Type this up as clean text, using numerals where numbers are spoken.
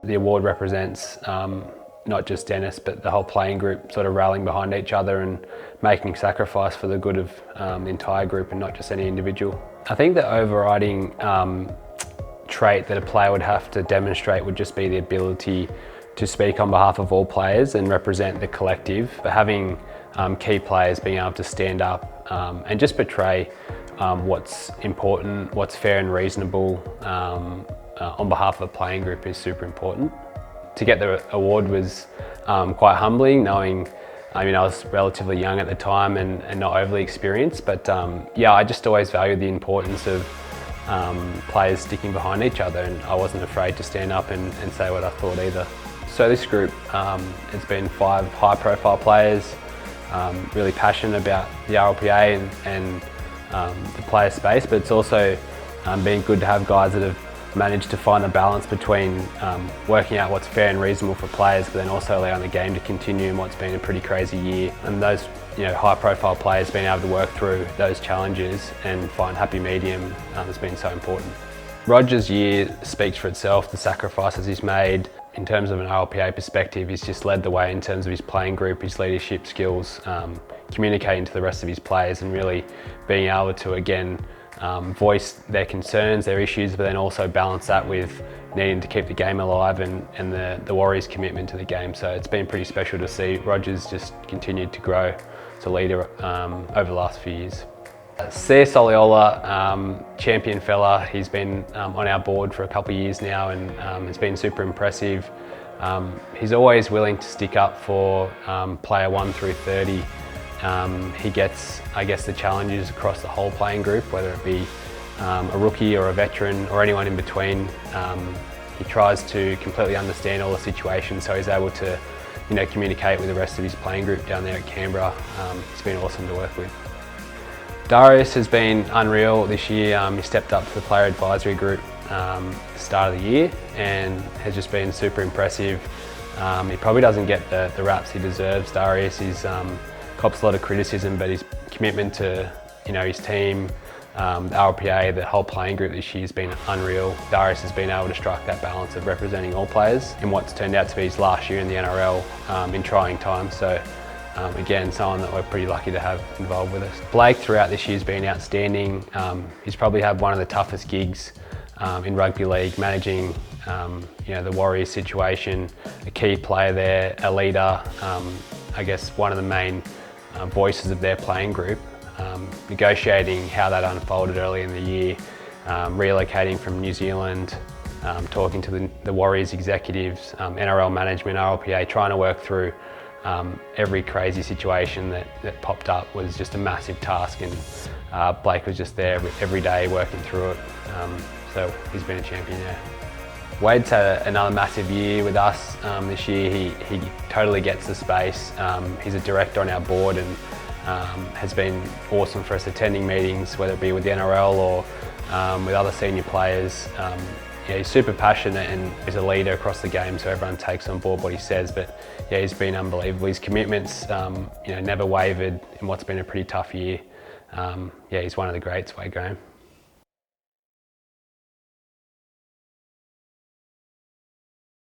The award represents not just Dennis, but the whole playing group sort of rallying behind each other and making sacrifice for the good of the entire group and not just any individual. I think the overriding trait that a player would have to demonstrate would just be the ability to speak on behalf of all players and represent the collective. But having key players being able to stand up and just portray what's important, what's fair and reasonable on behalf of a playing group is super important. To get the award was quite humbling, knowing I was relatively young at the time and not overly experienced, but yeah, I just always valued the importance of players sticking behind each other, and I wasn't afraid to stand up and say what I thought either. So this group, it's been 5 high-profile players, really passionate about the RLPA and the player space, but it's also been good to have guys that have managed to find a balance between working out what's fair and reasonable for players, but then also allowing the game to continue in what's been a pretty crazy year. And those high-profile players being able to work through those challenges and find happy medium has been so important. Roger's year speaks for itself, the sacrifices he's made. In terms of an RLPA perspective, he's just led the way in terms of his playing group, his leadership skills, communicating to the rest of his players and really being able to, again, voice their concerns, their issues, but then also balance that with needing to keep the game alive and the Warriors' commitment to the game. So it's been pretty special to see Roger's just continued to grow as a leader over the last few years. Soliola, champion fella, he's been on our board for a couple of years now and it's been super impressive. He's always willing to stick up for player 1 through 30. He gets, I guess, the challenges across the whole playing group, whether it be a rookie or a veteran or anyone in between. He tries to completely understand all the situations, so he's able to communicate with the rest of his playing group down there at Canberra. It's been awesome to work with. Darius has been unreal this year. He stepped up to the player advisory group at the start of the year and has just been super impressive. He probably doesn't get the raps he deserves, Darius. He's cops a lot of criticism, but his commitment to his team, the RLPA, the whole playing group this year has been unreal. Darius has been able to strike that balance of representing all players in what's turned out to be his last year in the NRL in trying times. So again, someone that we're pretty lucky to have involved with us. Blake throughout this year has been outstanding. He's probably had one of the toughest gigs in rugby league, managing the Warriors situation, a key player there, a leader, I guess one of the main voices of their playing group, negotiating how that unfolded early in the year, relocating from New Zealand, talking to the Warriors executives, NRL management, RLPA, trying to work through every crazy situation that popped up was just a massive task, and Blake was just there every day working through it, so he's been a champion, yeah. Wade's had another massive year with us this year. He totally gets the space. He's a director on our board and has been awesome for us attending meetings, whether it be with the NRL or with other senior players. Yeah, he's super passionate and is a leader across the game, so everyone takes on board what he says. But yeah, he's been unbelievable. His commitments, never wavered in what's been a pretty tough year. Yeah, he's one of the greats, Wade Graham.